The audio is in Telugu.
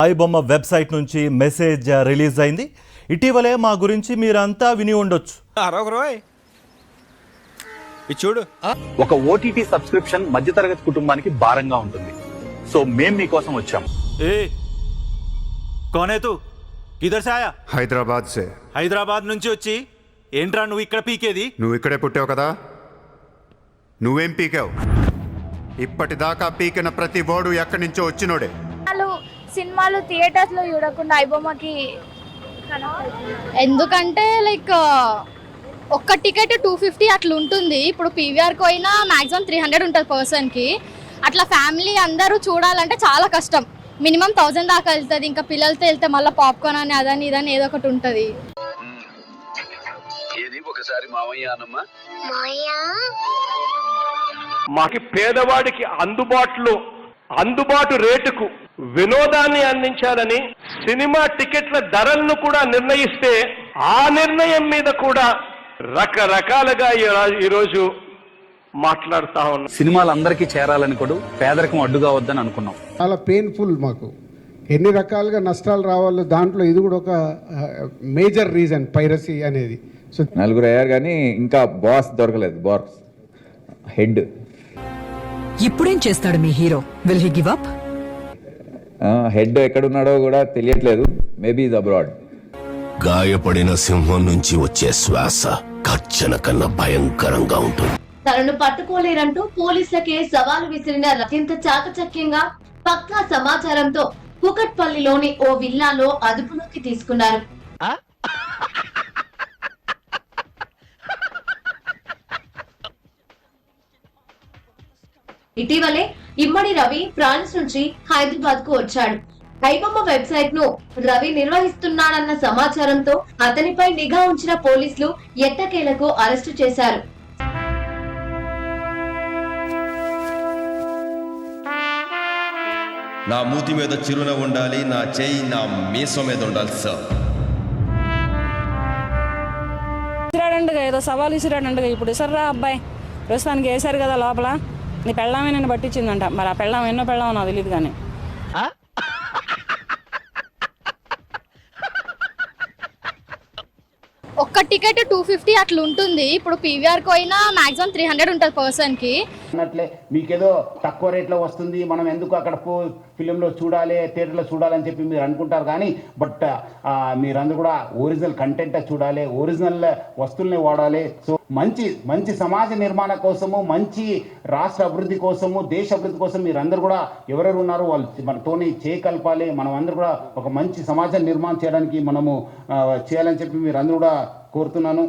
ఐబొమ్మ వెబ్సైట్ నుంచి మెసేజ్ రిలీజ్ అయింది. ఇటీవలే మా గురించి మీరంతా విని ఉండొచ్చు. చూడు, ఒక ఓటీటీ సబ్స్క్రిప్షన్ మధ్యతరగతి కుటుంబానికి భారంగా ఉంటుంది. సో మేము మీకోసం వచ్చాం. కౌన్ హై తూ? కిధర్ సే ఆయా? హైదరాబాద్ సే. హైదరాబాద్ నుంచి వచ్చి ఏంట్రా నువ్వు ఇక్కడ పీకేది? నువ్వు ఇక్కడే పుట్టావు కదా, నువ్వేం పీకావు? ఇప్పటిదాకా పీకిన ప్రతి ఓడు ఎక్కడి నుంచో వచ్చినోడే. సినిమాలు థియేటర్స్ లో చూడకుండా ఐబొమ్మకి ఎందుకంటే లైక్ ఒక్క టికెట్ 250 అట్లా ఉంటుంది. ఇప్పుడు పీవీఆర్కి పోయినా మ్యాక్సిమం 300 ఉంటుంది పర్సన్కి. అట్లా ఫ్యామిలీ అందరూ చూడాలంటే చాలా కష్టం. మినిమం 1000 దాకా వెళ్తుంది. ఇంకా పిల్లలతో వెళ్తే మళ్ళీ పాప్కార్న్ అని అదని ఇదని ఏదో ఒకటి ఉంటుంది. మాకి పేదవాడికి అందుబాటు రేటుకు వినోదాన్ని అందించాలని సినిమా టికెట్ల ధరలను కూడా నిర్ణయిస్తే ఆ నిర్ణయం మీద కూడా రకరకాలుగా ఈరోజు మాట్లాడుతా ఉన్నాం. సినిమాలు అందరికీ చేరాలని కూడా పేదరికం అడ్డుగా వద్దని అనుకున్నాం. చాలా పెయిన్ఫుల్. మాకు ఎన్ని రకాలుగా నష్టాలు రావాలో దాంట్లో ఇది కూడా ఒక మేజర్ రీజన్, పైరసీ అనేది. సో నలుగురు అయ్యారు కానీ ఇంకా బాస్ దొరకలేదు. బాస్ హెడ్ ఇప్పుడేం చేస్తాడు మీ hero? Will he give up? Head ఎక్కడున్నాడో కూడా తెలియట్లేదు. Maybe is abroad. గాయపడిన సింహం నుంచి వచ్చే శ్వాస కర్చన కన్నా భయంకరంగా ఉంటుంది. తనను పట్టుకోలేరంటూ పోలీసులకే సవాలు విసిరిన అత్యంత చాకచక్యంగా పక్కా సమాచారంతో కుకట్పల్లిలోని ఓ విల్లాలో అదుపులోకి తీసుకున్నారు. ఇటీవలే ఇమ్మడి రవి ఫ్రాన్స్ నుంచి హైదరాబాద్ కు వచ్చాడు. ఐబొమ్మ వెబ్సైట్ ను రవి నిర్వహిస్తున్నాడన్న సమాచారంతో అతనిపై నిఘా ఉంచిన పోలీసులు ఎట్టకేలకు అరెస్టు చేశారు. నా మూతి మీద చిరునవ్వు ఉండాలి, నా చెయ్యి నా మీసం మీద ఉండాలి సార్. ఇసిరాడండగా ఏదో సవాల్ ఇసిరాడండగా. ఇప్పుడు ఇసర్రా అబ్బాయి, ప్రస్తుతానికి వేశారు కదా లోపల. నీ పెళ్ళామే నన్ను పట్టించిందంట. మరి ఆ పెళ్ళాం ఎన్నో పెళ్ళామో నాకు తెలియదు కానీ ఒక్క టికెట్ 250 అట్లా ఉంటుంది. ఇప్పుడు పీవీఆర్కి పోయినా మ్యాక్సిమం 300 ఉంటుంది పర్సన్కి. అన్నట్లే మీకేదో తక్కువ రేట్లో వస్తుంది, మనం ఎందుకు అక్కడ ఫిలింలో చూడాలి, థియేటర్లో చూడాలని చెప్పి మీరు అనుకుంటారు. కానీ బట్ మీరందరూ కూడా ఒరిజినల్ కంటెంట్ చూడాలి, ఒరిజినల్ వస్తువుల్ని వాడాలి. సో మంచి సమాజ నిర్మాణ కోసము, మంచి రాష్ట్ర అభివృద్ధి కోసము, దేశ అభివృద్ధి కోసం మీరందరూ కూడా ఎవరెవరు ఉన్నారో వాళ్ళు మనతోని చేయకలపాలి. మనం అందరూ కూడా ఒక మంచి సమాజ నిర్మాణం చేయడానికి మనము చేయాలని చెప్పి మీరందరూ కూడా కోరుతున్నాను.